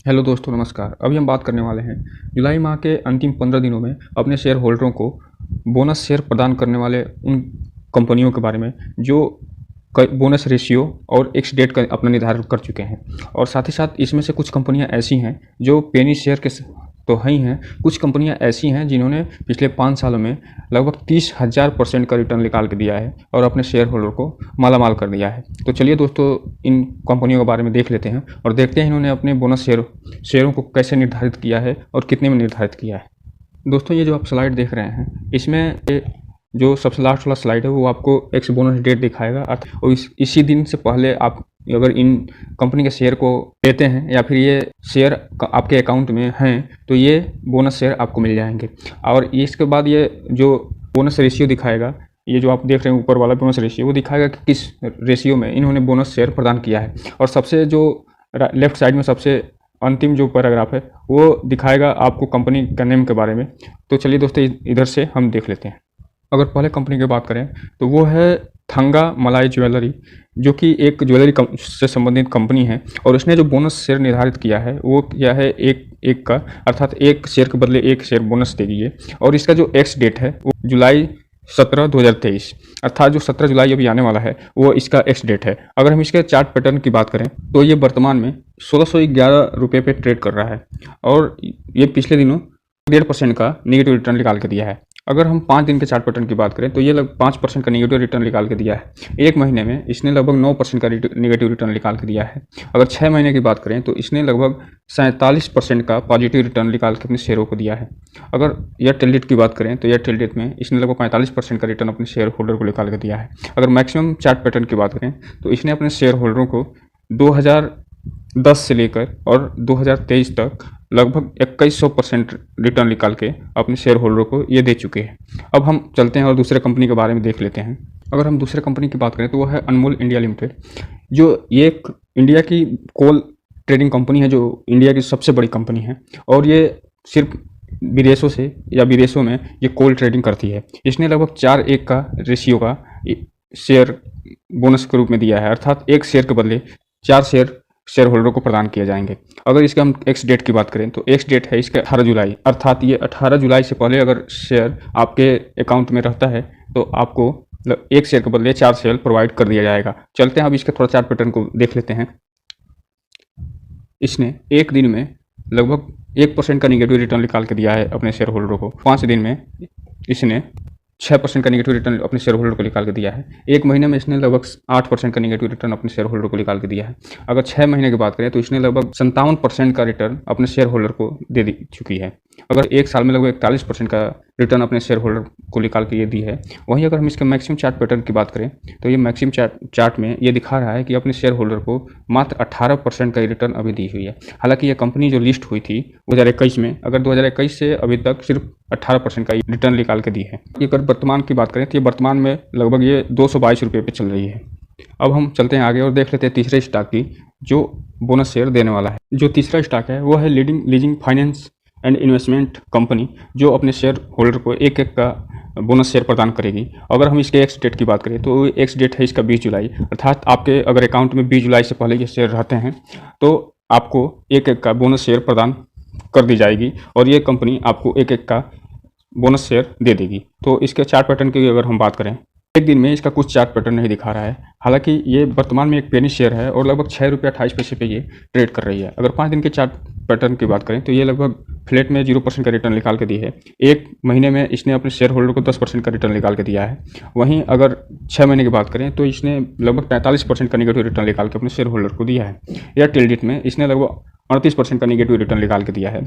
Hello दोस्तों, नमस्कार। अभी हम बात करने वाले हैं जुलाई माह के अंतिम 15 दिनों में अपने शेयर होल्डरों को बोनस शेयर प्रदान करने वाले उन कंपनियों के बारे में जो बोनस रेशियो और एक्स डेट का अपना निर्धारण कर चुके हैं। और साथ ही साथ इसमें से कुछ कंपनियां ऐसी हैं जो पेनी शेयर के तो है ही हैं, कुछ कंपनियां ऐसी हैं जिन्होंने पिछले 5 सालों में लगभग 30,000% का रिटर्न निकाल के दिया है और अपने शेयर होल्डर को मालामाल कर दिया है। तो चलिए दोस्तों, इन कंपनियों के बारे में देख लेते हैं और देखते हैं इन्होंने अपने बोनस शेयरों को कैसे निर्धारित किया है और कितने में निर्धारित किया है। दोस्तों, ये जो आप स्लाइड देख रहे हैं, इसमें जो सबसे लास्ट वाला स्लाइड है वो आपको एक्स बोनस डेट दिखाएगा। और इसी दिन से पहले आप अगर इन कंपनी के शेयर को लेते हैं या फिर ये शेयर आपके अकाउंट में हैं तो ये बोनस शेयर आपको मिल जाएंगे। और इसके बाद ये जो बोनस रेशियो दिखाएगा, ये जो आप देख रहे हैं ऊपर वाला बोनस रेशियो, वो दिखाएगा कि किस रेशियो में इन्होंने बोनस शेयर प्रदान किया है। और सबसे जो लेफ्ट साइड में सबसे अंतिम जो पैराग्राफ है वो दिखाएगा आपको कंपनी का नेम के बारे में। तो चलिए दोस्तों, इधर से हम देख लेते हैं। अगर पहले कंपनी की बात करें तो वो है थंगा मलाई ज्वेलरी, जो कि एक ज्वेलरी से संबंधित कंपनी है। और उसने जो बोनस शेयर निर्धारित किया है वो किया है एक का, अर्थात एक शेयर के बदले एक शेयर बोनस देगी ये। और इसका जो एक्स डेट है वो जुलाई 17 2023, अर्थात जो 17 जुलाई अभी आने वाला है वो इसका एक्स डेट है। अगर हम इसके चार्ट पैटर्न की बात करें तो ये वर्तमान में 1611 रुपये पे ट्रेड कर रहा है और ये पिछले दिनों 1.5% का नेगेटिव रिटर्न निकाल के दिया है। अगर हम 5 दिन के चार्ट पैटर्न की बात करें तो ये लगभग 5% का नेगेटिव रिटर्न निकाल के दिया है। एक महीने में इसने लगभग 9% का नेगेटिव रिटर्न निकाल के दिया है। अगर 6 महीने की बात करें तो इसने लगभग 47% का पॉजिटिव रिटर्न निकाल के अपने शेयरों को दिया है। अगर एयरटेल डेट की बात करें तो एयरटेल डेट में इसने लगभग 45% का रिटर्न अपने शेयर होल्डर को निकाल के दिया है। अगर मैक्सिमम चार्ट पैटर्न की बात करें तो इसने अपने शेयर होल्डरों को 2010 से लेकर और 2023 तक लगभग 2100% रिटर्न निकाल के अपने शेयर होल्डर को ये दे चुके हैं। अब हम चलते हैं और दूसरे कंपनी के बारे में देख लेते हैं। अगर हम दूसरे कंपनी की बात करें तो वो है अनमोल इंडिया लिमिटेड, जो ये एक इंडिया की कोल ट्रेडिंग कंपनी है, जो इंडिया की सबसे बड़ी कंपनी है। और ये सिर्फ विदेशों से या विदेशों में ये कोल ट्रेडिंग करती है। इसने लगभग 4:1 का रेशियो का शेयर बोनस के रूप में दिया है, अर्थात एक शेयर के बदले 4 शेयर होल्डर को प्रदान किए जाएंगे। अगर इसके हम एक्स डेट की बात करें तो एक्स डेट है इसका 18 जुलाई, अर्थात ये 18 जुलाई से पहले अगर शेयर आपके अकाउंट में रहता है तो आपको एक शेयर के बदले 4 शेयर प्रोवाइड कर दिया जाएगा। चलते हैं अब इसके थोड़ा चार्ट पैटर्न को देख लेते हैं। इसने एक दिन में लगभग 1% का निगेटिव रिटर्न निकाल के दिया है अपने शेयर होल्डरों को। 5 दिन में इसने 6% का निगेटिव रिटर्न अपने शेयर होल्डर को निकाल के दिया है। एक महीने में इसने लगभग 8% का निगेटिव रिटर्न अपने शेयर होल्डर को निकाल के दिया है। अगर 6 महीने की बात करें तो इसने लगभग 57% का रिटर्न अपने शेयर होल्डर को दे चुकी है। अगर एक साल में लगभग 41% का रिटर्न अपने शेयर होल्डर को निकाल के ये दी है। वहीं अगर हम इसके मैक्सिमम चार्ट पैटर्न की बात करें तो ये मैक्सिमम चार्ट में ये दिखा रहा है कि अपने शेयर होल्डर को मात्र 18% का रिटर्न अभी दी हुई है। हालांकि ये कंपनी जो लिस्ट हुई थी 2021 में, अगर 2021 से अभी तक सिर्फ 18% का रिटर्न निकाल के दी है। अगर वर्तमान की बात करें तो ये वर्तमान में लगभग ये 222 रुपये पे चल रही है। अब हम चलते हैं आगे और देख लेते हैं तीसरे स्टॉक की जो बोनस शेयर देने वाला है। जो तीसरा स्टॉक है वो है leasing finance and investment company, जो अपने शेयर होल्डर को एक का बोनस शेयर प्रदान करेगी। अगर हम इसके एक्स डेट की बात करें तो एक्स डेट है इसका 20 जुलाई, अर्थात आपके अगर अकाउंट में 20 जुलाई से पहले ये शेयर रहते हैं तो आपको एक का बोनस शेयर प्रदान कर दी जाएगी और ये कंपनी आपको एक का बोनस शेयर दे देगी। तो इसके चार्ट पैटर्न की अगर हम बात करें, एक दिन में इसका कुछ चार्ट पैटर्न नहीं दिखा रहा है। हालांकि ये वर्तमान में एक पेनी शेयर है और लगभग 6.28 रुपये पे ये ट्रेड कर रही है। अगर 5 दिन के चार्ट पैटर्न की बात करें तो ये लगभग फ्लैट में 0% का रिटर्न निकाल के दी है। एक महीने में इसने अपने शेयर होल्डर को 10% का रिटर्न निकाल के दिया है। वहीं अगर 6 महीने की बात करें तो इसने लगभग 43% का निगेटिव रिटर्न निकाल के अपने शेयर होल्डर को दिया है। एयरटेल डेट में इसने लगभग 38% का निगेटिव रिटर्न निकाल के दिया है।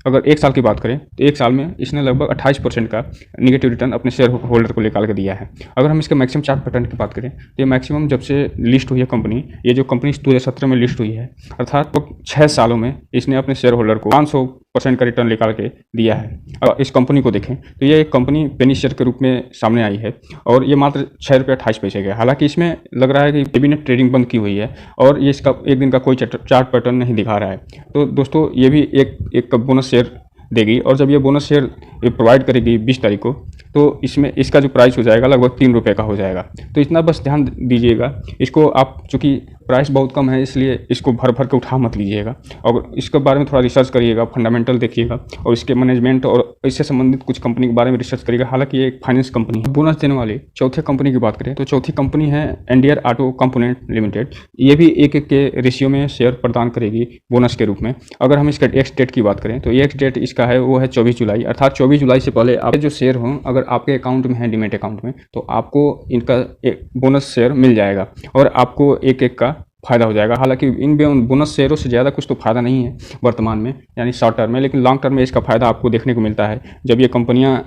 अगर एक साल की बात करें तो एक साल में इसने लगभग 28% का निगेटिव रिटर्न अपने शेयर होल्डर को निकाल के दिया है। अगर हम इसके मैक्सिमम चार्ट पैटर्न की बात करें तो ये मैक्सिमम जब से लिस्ट हुई है कंपनी, ये जो कंपनी 2017 में लिस्ट हुई है, अर्थात 6 सालों में इसने अपने शेयर होल्डर को 500% का रिटर्न निकाल के दिया है। अगर इस कंपनी को देखें तो ये एक कंपनी पेनी शेयर के रूप में सामने आई है और ये मात्र 6.28 रुपये। हालांकि इसमें लग रहा है कि सेबी ने ट्रेडिंग बंद की हुई है और ये इसका एक दिन का कोई चार्ट पैटर्न नहीं दिखा रहा है। तो दोस्तों, ये भी एक बोनस शेयर देगी और जब ये बोनस शेयर प्रोवाइड करेगी 20 तारीख को तो इसमें इसका जो प्राइस हो जाएगा लगभग 3 रुपये का हो जाएगा। तो इतना बस ध्यान दीजिएगा। इसको आप चूँकि प्राइस बहुत कम है, इसलिए इसको भर भर के उठा मत लीजिएगा। और इसके बारे में थोड़ा रिसर्च करिएगा, फंडामेंटल देखिएगा और इसके मैनेजमेंट और इससे संबंधित कुछ कंपनी के बारे में रिसर्च करिएगा। हालांकि ये एक फाइनेंस कंपनी है। बोनस देने वाली चौथे कंपनी की बात करें तो चौथी कंपनी है इंडियन ऑटो कंपोनेंट लिमिटेड। ये भी एक के रेशियो में शेयर प्रदान करेगी बोनस के रूप में। अगर हम इसका एक्स डेट की बात करें तो एक्स डेट इसका है वो है 24 जुलाई, अर्थात 24 जुलाई से पहले आप जो शेयर हों अगर आपके अकाउंट में है डीमैट अकाउंट में, तो आपको इनका एक बोनस शेयर मिल जाएगा और आपको एक एक का फायदा हो जाएगा। हालांकि इन बोनस शेयरों से ज़्यादा कुछ तो फायदा नहीं है वर्तमान में, यानी शॉर्ट टर्म में, लेकिन लॉन्ग टर्म में इसका फायदा आपको देखने को मिलता है जब ये कंपनियां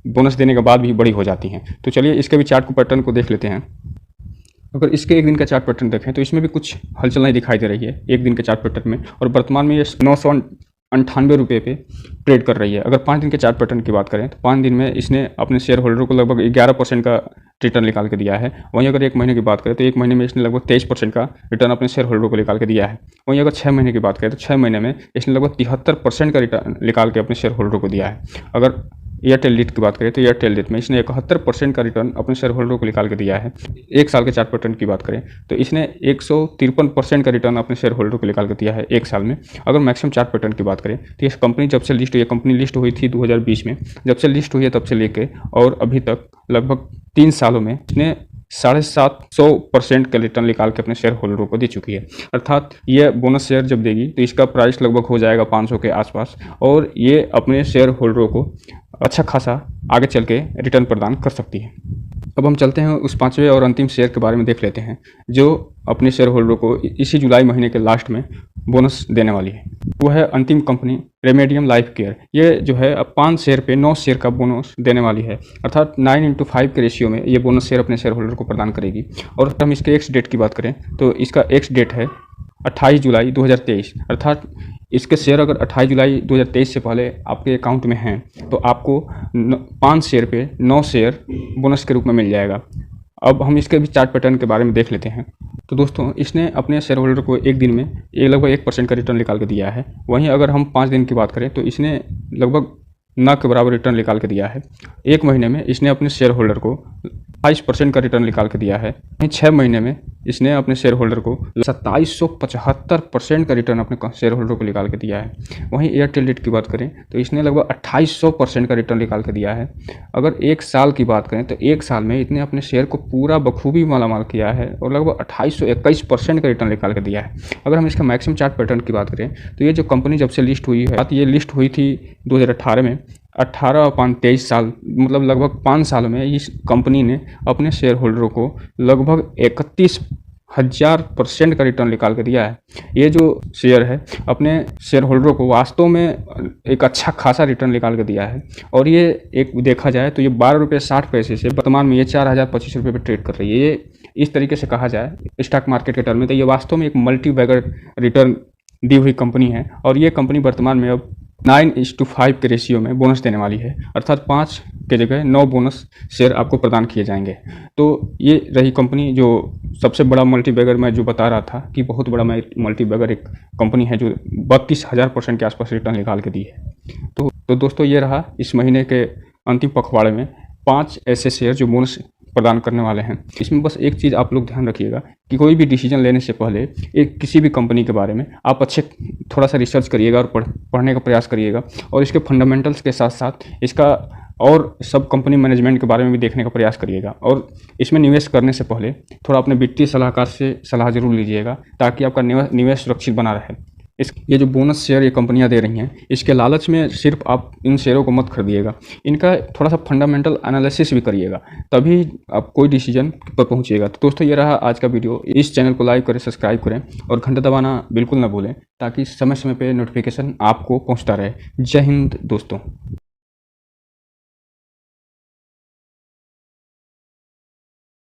बोनस देने के बाद भी बड़ी हो जाती हैं। तो चलिए इसके भी चार्ट को पैटर्न को देख लेते हैं। अगर इसके एक दिन का चार्ट पैटर्न देखें तो इसमें भी कुछ हलचल नहीं दिखाई दे रही है एक दिन के चार्ट पैटर्न में, और वर्तमान में ये 998 रुपये पे ट्रेड कर रही है। अगर 5 दिन के चार्ट पैटर्न की बात करें तो 5 दिन में इसने अपने शेयर होल्डर को लगभग 11% का रिटर्न निकाल के दिया है। वहीं अगर एक महीने की बात करें तो एक महीने में इसने लगभग 23% का रिटर्न अपने शेयर होल्डर को निकाल के दिया है। वहीं अगर 6 महीने की बात करें तो 6 महीने में इसने लगभग 73% का रिटर्न निकाल के अपने शेयर होल्डर को दिया है। अगर एयरटेल लीड की बात करें तो एयरटेल लीड में इसने 71% का रिटर्न अपने शेयर होल्डर को निकाल के दिया है। एक साल के चार्ट पैटर्न की बात करें तो इसने 153% का रिटर्न अपने शेयर होल्डर को निकाल के दिया है एक साल में। अगर मैक्सिमम चार्ट पैटर्न की बात करें तो ये कंपनी जब से लिस्ट हुई है, कंपनी लिस्ट हुई थी 2020 में, जब से लिस्ट हुई है तब से लेके और अभी तक लगभग 3 सालों में इसने 750% का रिटर्न निकाल के अपने शेयर होल्डरों को दे चुकी है। अर्थात ये बोनस शेयर जब देगी तो इसका प्राइस लगभग हो जाएगा 500 के आसपास, और ये अपने शेयर होल्डरों को अच्छा खासा आगे चल के रिटर्न प्रदान कर सकती है। अब हम चलते हैं उस 5वें और अंतिम शेयर के बारे में देख लेते हैं जो अपने शेयर होल्डरों को इसी जुलाई महीने के लास्ट में बोनस देने वाली है। वो है अंतिम कंपनी रेमेडियम लाइफ केयर। ये जो है अब 5 शेयर पे 9 शेयर का बोनस देने वाली है, अर्थात 9:5 के रेशियो में ये बोनस शेयर अपने शेयर होल्डर को प्रदान करेगी। और हम इसके एक्स डेट की बात करें तो इसका एक्स डेट है 28 जुलाई 2023, अर्थात इसके शेयर अगर 28 जुलाई 2023 से पहले आपके अकाउंट में हैं तो आपको 5 शेयर पे 9 शेयर बोनस के रूप में मिल जाएगा। अब हम इसके भी चार्ट पैटर्न के बारे में देख लेते हैं। तो दोस्तों इसने अपने शेयर होल्डर को एक दिन में लगभग 1% का रिटर्न निकाल के दिया है। वहीं अगर हम 5 दिन की बात करें तो इसने लगभग न के बराबर रिटर्न निकाल के दिया है। एक महीने में इसने अपने शेयर होल्डर को 22% का रिटर्न निकाल के दिया है। वहीं 6 महीने में इसने अपने शेयर होल्डर को 2775% का रिटर्न अपने शेयर होल्डर को निकाल के दिया है। वहीं एयरटेल लीड की बात करें तो इसने लगभग 2800% का रिटर्न निकाल के दिया है। अगर एक साल की बात करें तो एक साल में इसने अपने शेयर को पूरा बखूबी मालामाल किया है और लगभग 2821% का रिटर्न निकाल के दिया है। अगर हम इसका मैक्सिमम चार्ट पैटर्न की बात करें तो ये जो कंपनी जब से लिस्ट हुई है, ये लिस्ट हुई थी 2018 में, 18-23 साल मतलब लगभग 5 सालों में इस कंपनी ने अपने शेयर होल्डरों को लगभग 31,000% का रिटर्न निकाल के दिया है। ये जो शेयर है अपने शेयर होल्डरों को वास्तव में एक अच्छा खासा रिटर्न निकाल के दिया है। और ये एक देखा जाए तो ये 12 रुपये 60 पैसे से वर्तमान में ये 4025 रुपये पर ट्रेड कर रही है। ये इस तरीके से कहा जाए स्टॉक मार्केट के टर्म में तो ये वास्तव में एक मल्टी बैगर रिटर्न दी हुई कंपनी है। और ये कंपनी वर्तमान में अब 9:5 के रेशियो में बोनस देने वाली है, अर्थात 5 के जगह 9 बोनस शेयर आपको प्रदान किए जाएंगे। तो ये रही कंपनी जो सबसे बड़ा मल्टी बैगर मैं जो बता रहा था कि बहुत बड़ा मल्टी बैगर एक कंपनी है जो 32,000% के आसपास रिटर्न निकाल के दी है। तो दोस्तों ये रहा इस महीने के अंतिम पखवाड़े में 5 ऐसे शेयर जो बोनस प्रदान करने वाले हैं। इसमें बस एक चीज़ आप लोग ध्यान रखिएगा कि कोई भी डिसीजन लेने से पहले एक किसी भी कंपनी के बारे में आप अच्छे थोड़ा सा रिसर्च करिएगा और पढ़ने का प्रयास करिएगा, और इसके फंडामेंटल्स के साथ साथ इसका और सब कंपनी मैनेजमेंट के बारे में भी देखने का प्रयास करिएगा। और इसमें निवेश करने से पहले थोड़ा अपने वित्तीय सलाहकार से सलाह जरूर लीजिएगा ताकि आपका निवेश सुरक्षित बना रहे। ये जो बोनस शेयर ये कंपनियां दे रही हैं, इसके लालच में सिर्फ आप इन शेयरों को मत खरीदिएगा, इनका थोड़ा सा फंडामेंटल एनालिसिस भी करिएगा, तभी आप कोई डिसीजन पर पहुंचिएगा। तो दोस्तों ये रहा आज का वीडियो। इस चैनल को लाइक करें, सब्सक्राइब करें और घंटा दबाना बिल्कुल ना भूलें ताकि समय समय पे नोटिफिकेशन आपको पहुंचता रहे। जय हिंद दोस्तों।